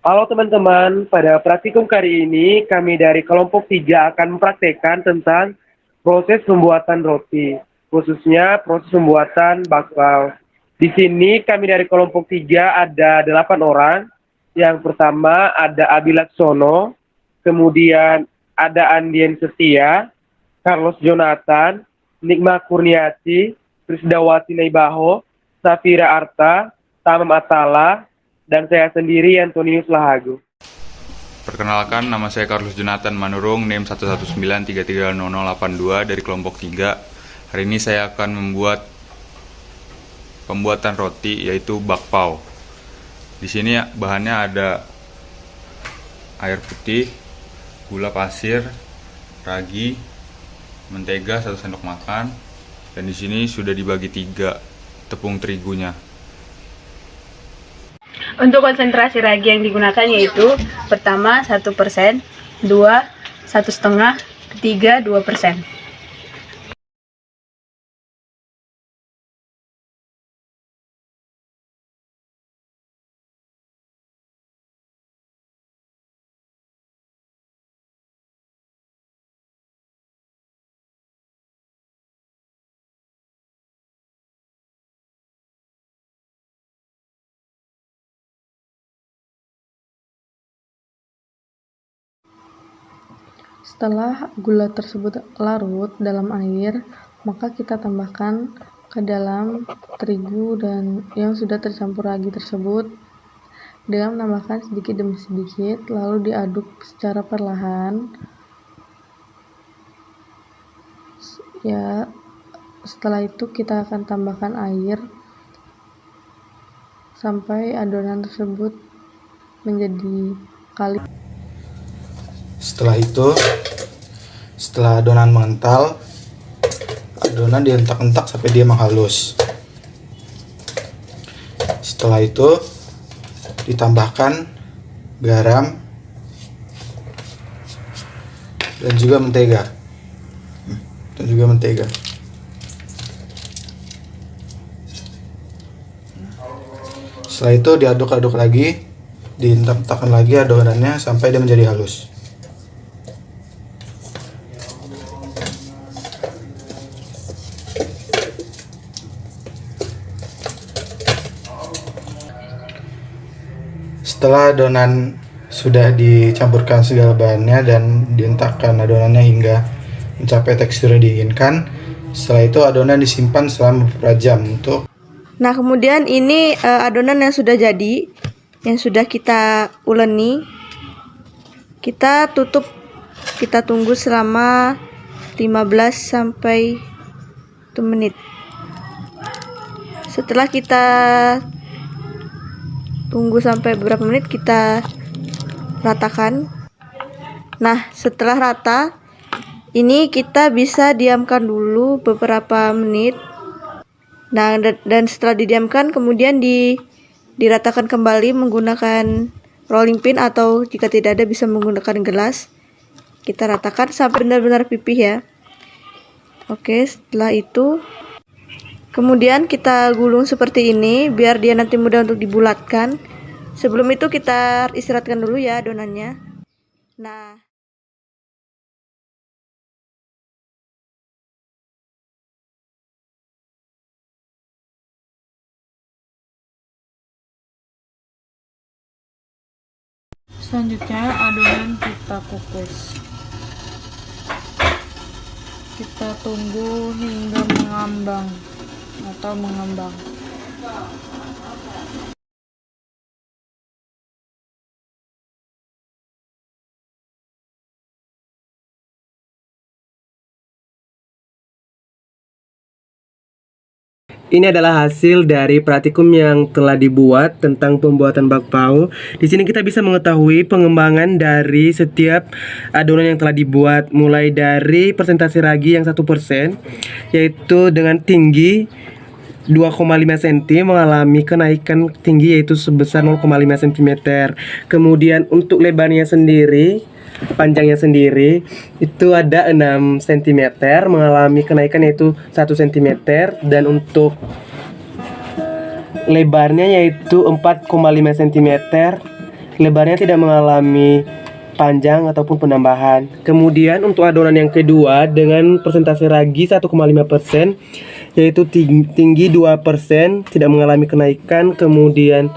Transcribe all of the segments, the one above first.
Halo teman-teman, pada praktikum kali ini kami dari kelompok 3 akan mempraktekkan tentang proses pembuatan roti, khususnya proses pembuatan bakpao. Di sini kami dari kelompok 3 ada 8 orang. Yang pertama ada Abi Laksono, kemudian ada Andien Setia, Carlos Jonathan, Nikma Kurniati, Krisdawati Naibaho, Safira Arta, Tamam Atala, dan saya sendiri Antonius Lahagu. Perkenalkan, nama saya Carlos Jonathan Manurung, NIM 119330082 dari kelompok 3. Hari ini saya akan membuat pembuatan roti, yaitu bakpao. Di sini bahannya ada air putih, gula pasir, ragi, mentega 1 sendok makan, dan di sini sudah dibagi 3 tepung terigunya. Untuk konsentrasi ragi yang digunakan yaitu pertama 1%, 2 1,5, ketiga 2%. Setelah gula tersebut larut dalam air, maka kita tambahkan ke dalam terigu dan yang sudah tercampur ragi tersebut dengan menambahkan sedikit demi sedikit, lalu diaduk secara perlahan. Ya, setelah itu kita akan tambahkan air sampai adonan tersebut menjadi kalis. Setelah itu, setelah adonan mengental, adonan dientak-entak sampai dia menghalus. Setelah itu ditambahkan garam dan juga mentega. Setelah itu diaduk-aduk lagi, dientak-entakkan lagi adonannya sampai dia menjadi halus. Setelah adonan sudah dicampurkan segala bahannya dan dientakkan adonannya hingga mencapai tekstur yang diinginkan, setelah itu adonan disimpan selama beberapa jam untuk. Nah, kemudian ini adonan yang sudah jadi, yang sudah kita uleni, kita tutup, kita tunggu selama 15 sampai 1 menit. Setelah kita tunggu sampai beberapa menit, kita ratakan. Nah, setelah rata, ini kita bisa diamkan dulu beberapa menit. Nah, dan setelah didiamkan, kemudian diratakan kembali menggunakan rolling pin, atau jika tidak ada bisa menggunakan gelas. Kita ratakan sampai benar-benar pipih ya. Oke, setelah itu kemudian kita gulung seperti ini biar dia nanti mudah untuk dibulatkan. Sebelum itu kita istirahatkan dulu ya adonannya. Nah, Selanjutnya adonan kita kukus. Kita tunggu hingga mengambang atau mengembang. Ini adalah hasil dari praktikum yang telah dibuat tentang pembuatan bakpao. Di sini kita bisa mengetahui pengembangan dari setiap adonan yang telah dibuat, mulai dari persentase ragi yang 1%, yaitu dengan tinggi 2,5 cm mengalami kenaikan tinggi yaitu sebesar 0,5 cm. Kemudian untuk lebarnya sendiri, panjangnya sendiri itu ada 6 cm mengalami kenaikan yaitu 1 cm, dan untuk lebarnya yaitu 4,5 cm lebarnya tidak mengalami panjang ataupun penambahan. Kemudian untuk adonan yang kedua dengan persentase ragi 1,5%, yaitu tinggi 2%, tidak mengalami kenaikan. Kemudian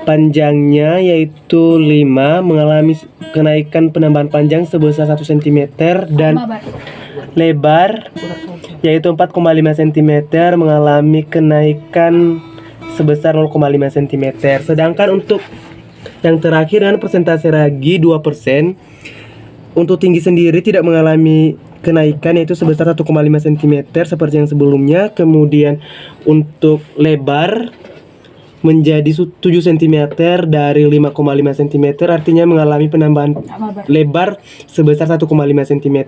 panjangnya yaitu 5, mengalami kenaikan penambahan panjang sebesar 1 cm, dan lebar yaitu 4,5 cm, mengalami kenaikan sebesar 0,5 cm. Sedangkan untuk yang terakhir dengan persentase ragi 2%, untuk tinggi sendiri tidak mengalami kenaikan yaitu sebesar 1,5 cm seperti yang sebelumnya. Kemudian untuk lebar menjadi 7 cm dari 5,5 cm, artinya mengalami penambahan lebar sebesar 1,5 cm.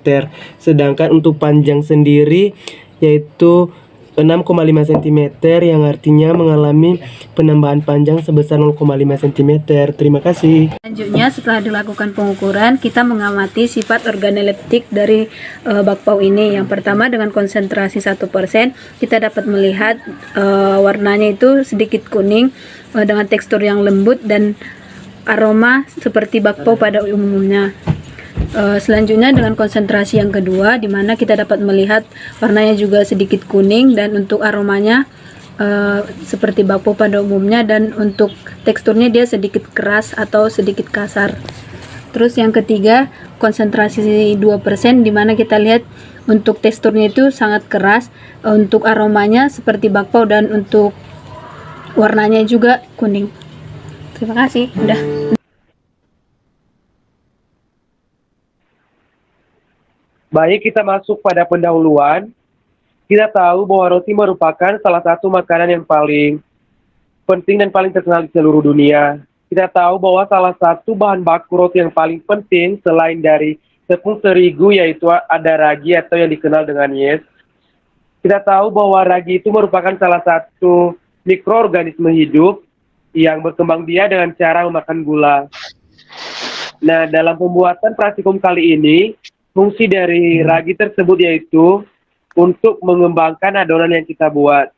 Sedangkan untuk panjang sendiri yaitu 6,5 cm, yang artinya mengalami penambahan panjang sebesar 0,5 cm. Terima kasih. Selanjutnya, setelah dilakukan pengukuran, kita mengamati sifat organoleptik dari bakpao ini. Yang pertama, dengan konsentrasi 1%, kita dapat melihat warnanya itu sedikit kuning dengan tekstur yang lembut dan aroma seperti bakpao pada umumnya. Selanjutnya dengan konsentrasi yang kedua, di mana kita dapat melihat warnanya juga sedikit kuning dan untuk aromanya seperti bakpao pada umumnya, dan untuk teksturnya dia sedikit keras atau sedikit kasar. Terus yang ketiga, konsentrasi 2%, di mana kita lihat untuk teksturnya itu sangat keras, untuk aromanya seperti bakpao, dan untuk warnanya juga kuning. Terima kasih. Udah. Baik, kita masuk pada pendahuluan. Kita tahu bahwa roti merupakan salah satu makanan yang paling penting dan paling terkenal di seluruh dunia. Kita tahu bahwa salah satu bahan baku roti yang paling penting selain dari tepung terigu yaitu ada ragi atau yang dikenal dengan yeast. Kita tahu bahwa ragi itu merupakan salah satu mikroorganisme hidup yang berkembang biak dengan cara memakan gula. Nah, dalam pembuatan pratikum kali ini, fungsi dari ragi tersebut yaitu untuk mengembangkan adonan yang kita buat.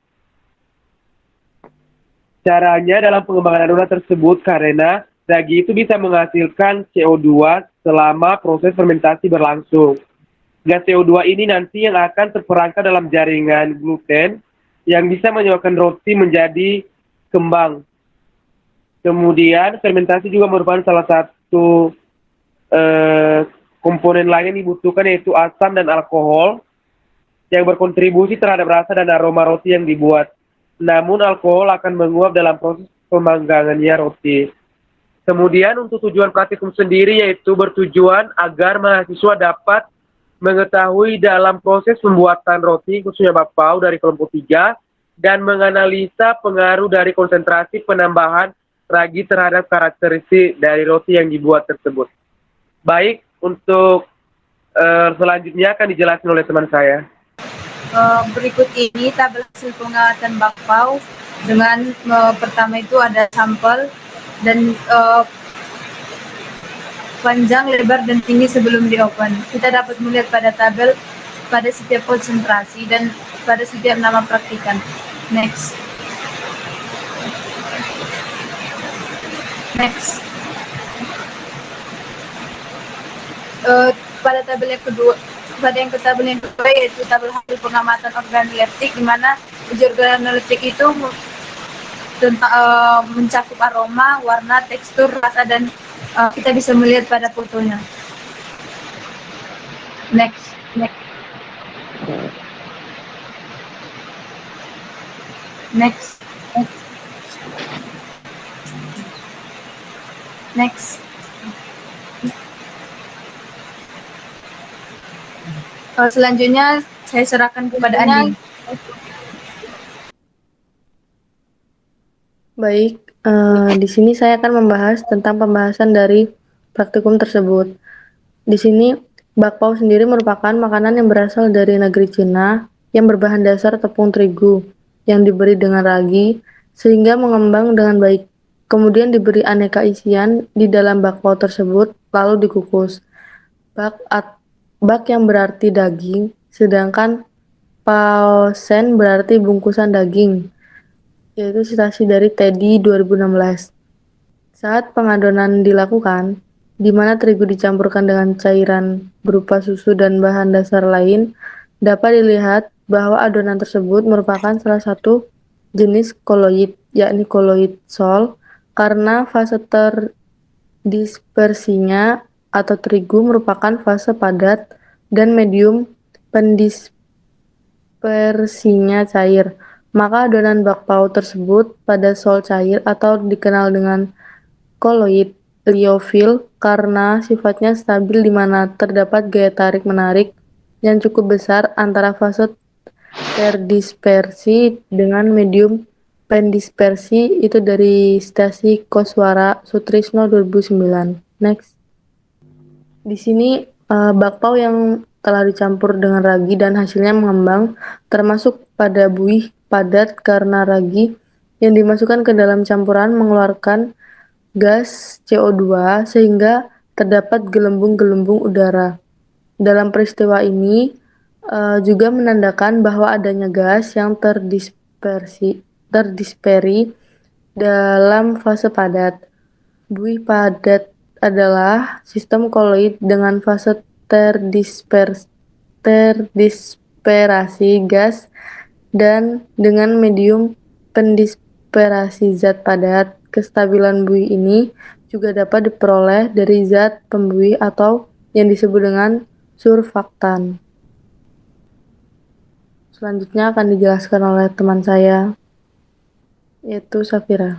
Caranya dalam pengembangan adonan tersebut karena ragi itu bisa menghasilkan CO2 selama proses fermentasi berlangsung. Gas CO2 ini nanti yang akan terperangkap dalam jaringan gluten yang bisa menyebabkan roti menjadi kembang. Kemudian fermentasi juga merupakan salah satu komponen lain yang dibutuhkan yaitu asam dan alkohol yang berkontribusi terhadap rasa dan aroma roti yang dibuat. Namun alkohol akan menguap dalam proses pemanggangannya roti. Kemudian untuk tujuan praktikum sendiri yaitu bertujuan agar mahasiswa dapat mengetahui dalam proses pembuatan roti khususnya bakpao dari kelompok 3 dan menganalisa pengaruh dari konsentrasi penambahan ragi terhadap karakteristik dari roti yang dibuat tersebut. Baik, untuk selanjutnya akan dijelaskan oleh teman saya. Berikut ini tabel hasil pengawatan bakpao dengan pertama itu ada sampel dan panjang, lebar, dan tinggi sebelum di oven. Kita dapat melihat pada tabel pada setiap konsentrasi dan pada setiap nama praktikan. Next. Pada tabel yang kedua, yaitu tabel hasil pengamatan organoleptik, di mana uji organoleptik itu mencakup aroma, warna, tekstur, rasa, dan kita bisa melihat pada fotonya. Next. Selanjutnya saya serahkan kepada Andi. Baik, di sini saya akan membahas tentang pembahasan dari praktikum tersebut. Di sini, bakpao sendiri merupakan makanan yang berasal dari negeri Cina yang berbahan dasar tepung terigu yang diberi dengan ragi sehingga mengembang dengan baik. Kemudian diberi aneka isian di dalam bakpao tersebut lalu dikukus. Bak yang berarti daging, sedangkan paosen berarti bungkusan daging, yaitu citasi dari Teddy 2016. Saat pengadonan dilakukan, di mana terigu dicampurkan dengan cairan berupa susu dan bahan dasar lain, dapat dilihat bahwa adonan tersebut merupakan salah satu jenis koloid, yakni koloid sol, karena fase terdispersinya atau terigu merupakan fase padat dan medium pendispersinya cair. Maka adonan bakpao tersebut pada sol cair atau dikenal dengan koloid liofil karena sifatnya stabil di mana terdapat gaya tarik-menarik yang cukup besar antara fase terdispersi dengan medium pendispersi. Itu dari Stasi Koswara Sutrisno 2009. Next. Di sini bakpao yang telah dicampur dengan ragi dan hasilnya mengembang, termasuk pada buih padat karena ragi yang dimasukkan ke dalam campuran mengeluarkan gas CO2 sehingga terdapat gelembung-gelembung udara. Dalam peristiwa ini juga menandakan bahwa adanya gas yang terdisperi dalam fase padat. Buih padat adalah sistem koloid dengan fase terdisperasi gas dan dengan medium pendisperasi zat padat. Kestabilan buih ini juga dapat diperoleh dari zat pembuih atau yang disebut dengan surfaktan. Selanjutnya akan dijelaskan oleh teman saya, yaitu Safira.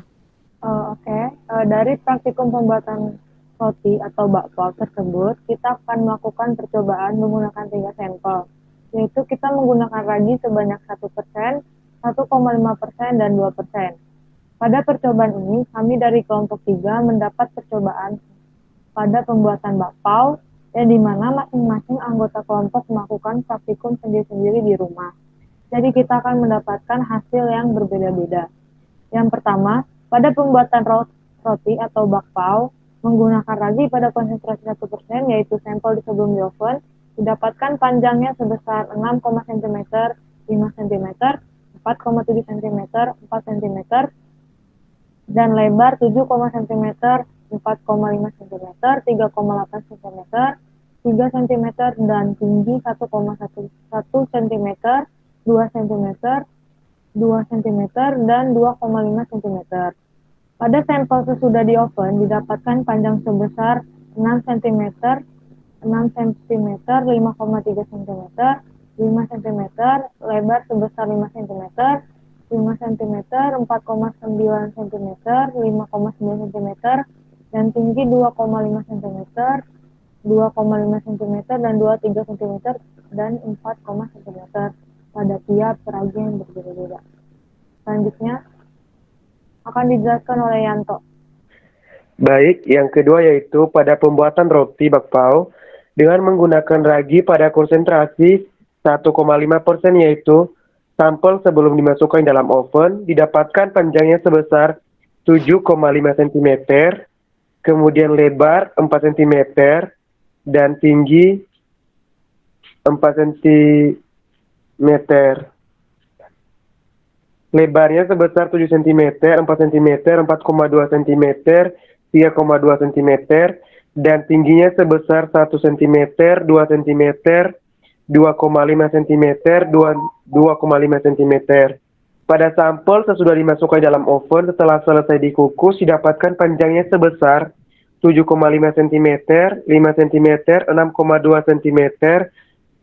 Dari praktikum pembuatan roti atau bakpao tersebut, kita akan melakukan percobaan menggunakan 3 sampel, yaitu kita menggunakan ragi sebanyak 1%, 1,5%, dan 2%. Pada percobaan ini, kami dari kelompok 3 mendapat percobaan pada pembuatan bakpao, yang dimana masing-masing anggota kelompok melakukan praktikum sendiri-sendiri di rumah. Jadi kita akan mendapatkan hasil yang berbeda-beda. Yang pertama, pada pembuatan roti atau bakpao, menggunakan ragi pada konsentrasi 1%, yaitu sampel sebelum di oven, didapatkan panjangnya sebesar 6, cm, 5 cm, 4,7 cm, 4 cm, dan lebar 7, cm, 4,5 cm, 3,8 cm, 3 cm, dan tinggi 1,1 cm, 2 cm, 2 cm, dan 2,5 cm. Pada sampel sesudah di oven didapatkan panjang sebesar 6 cm, 6 cm, 5,3 cm, 5 cm, lebar sebesar 5 cm, 5 cm, 4,9 cm, 5,9 cm, dan tinggi 2,5 cm, 2,5 cm, dan 2,3 cm, dan 4, cm pada tiap ragi yang berbeda-beda. Selanjutnya akan dijelaskan oleh Yanto. Baik, yang kedua yaitu pada pembuatan roti bakpao dengan menggunakan ragi pada konsentrasi 1,5%, yaitu sampel sebelum dimasukkan dalam oven didapatkan panjangnya sebesar 7,5 cm, kemudian lebar 4 cm, dan tinggi 4 cm. Lebarnya sebesar 7 cm, 4 cm, 4,2 cm, 3,2 cm, dan tingginya sebesar 1 cm, 2 cm, 2,5 cm, 2,5 cm. Pada sampel sesudah dimasukkan dalam oven setelah selesai dikukus didapatkan panjangnya sebesar 7,5 cm, 5 cm, 6,2 cm,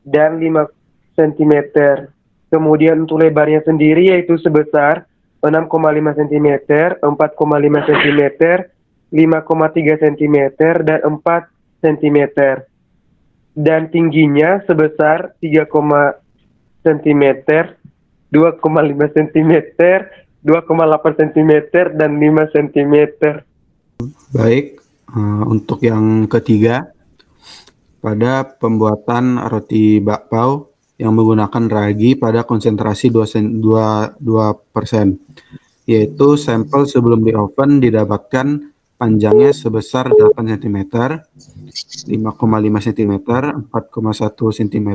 dan 5 cm. Kemudian untuk lebarnya sendiri yaitu sebesar 6,5 cm, 4,5 cm, 5,3 cm, dan 4 cm. Dan tingginya sebesar 3, cm, 2,5 cm, 2,8 cm, dan 5 cm. Baik, untuk yang ketiga, pada pembuatan roti bakpao yang menggunakan ragi pada konsentrasi 2%, yaitu sampel sebelum di oven didapatkan panjangnya sebesar 8 cm, 5,5 cm, 4,1 cm,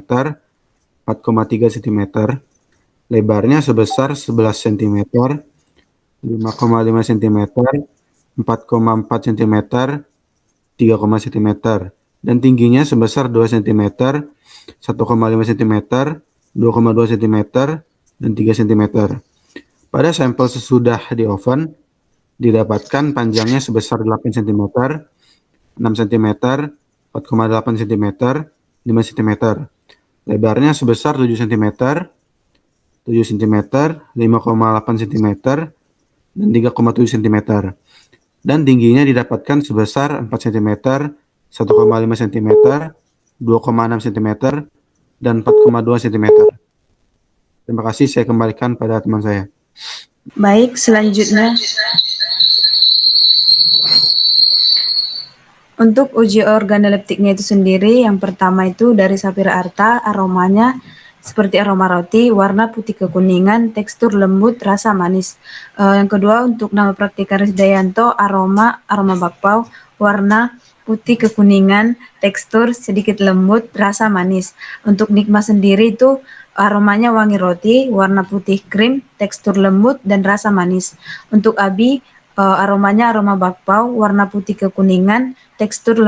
4,3 cm, lebarnya sebesar 11 cm, 5,5 cm, 4,4 cm, 3, cm, dan tingginya sebesar 2 cm, 1,5 cm, 2,2 cm, dan 3 cm. Pada sampel sesudah di oven, didapatkan panjangnya sebesar 8 cm, 6 cm, 4,8 cm, 5 cm. Lebarnya sebesar 7 cm, 7 cm, 5,8 cm, dan 3,7 cm. Dan tingginya didapatkan sebesar 4 cm, 1,5 cm, 2,6 cm, dan 4,2 cm. Terima kasih, saya kembalikan pada teman saya. Baik, selanjutnya untuk uji organoleptiknya itu sendiri, yang pertama itu dari Sapira Arta, aromanya seperti aroma roti, warna putih kekuningan, tekstur lembut, rasa manis. Yang kedua untuk nama Praktika Risdayanto, aroma bakpao, warna putih kekuningan, tekstur sedikit lembut, rasa manis. Untuk Nikma sendiri itu aromanya wangi roti, warna putih krim, tekstur lembut, dan rasa manis. Untuk Abi, aromanya aroma bakpao, warna putih kekuningan, tekstur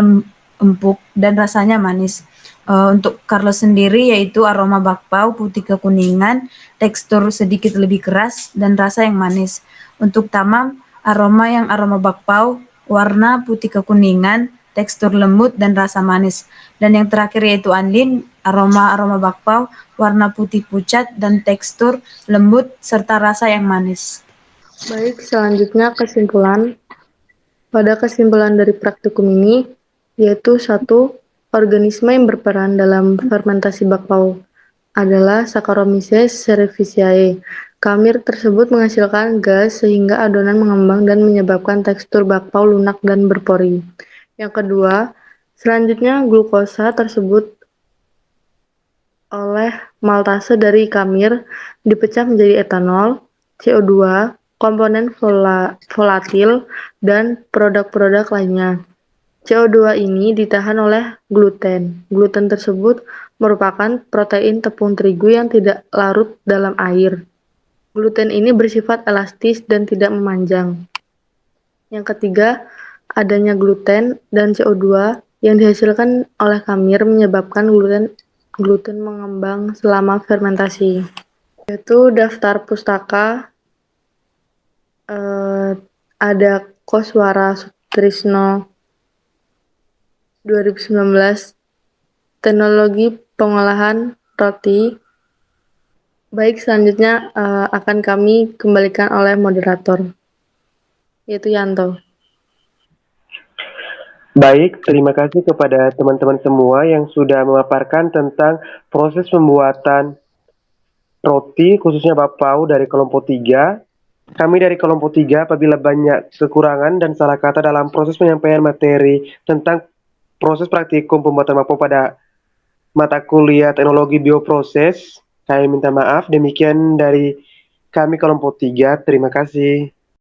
empuk, dan rasanya manis. Untuk Carlos sendiri yaitu aroma bakpao, putih kekuningan, tekstur sedikit lebih keras, dan rasa yang manis. Untuk Tamam, aroma bakpao, warna putih kekuningan, tekstur lembut, dan rasa manis. Dan yang terakhir yaitu Anlin, aroma bakpao, warna putih pucat, dan tekstur lembut, serta rasa yang manis. Baik, selanjutnya kesimpulan. Pada kesimpulan dari praktikum ini, yaitu 1. Organisme yang berperan dalam fermentasi bakpao adalah Saccharomyces cerevisiae. Kamir tersebut menghasilkan gas sehingga adonan mengembang dan menyebabkan tekstur bakpao lunak dan berpori. Yang kedua, selanjutnya glukosa tersebut oleh maltase dari kamir dipecah menjadi etanol, CO2, komponen volatil, dan produk-produk lainnya. CO2 ini ditahan oleh gluten. Gluten tersebut merupakan protein tepung terigu yang tidak larut dalam air. Gluten ini bersifat elastis dan tidak memanjang. Yang ketiga, adanya gluten dan CO2 yang dihasilkan oleh kamir menyebabkan gluten mengembang selama fermentasi. Yaitu daftar pustaka, ada Koswara Sutrisno 2019, teknologi pengolahan roti. Baik, selanjutnya akan kami kembalikan oleh moderator, yaitu Yanto. Baik, terima kasih kepada teman-teman semua yang sudah memaparkan tentang proses pembuatan roti, khususnya bakpao dari kelompok 3. Kami dari kelompok 3 apabila banyak kekurangan dan salah kata dalam proses penyampaian materi tentang proses praktikum pembuatan bakpao pada mata kuliah teknologi bioproses, kami minta maaf. Demikian dari kami kelompok 3. Terima kasih.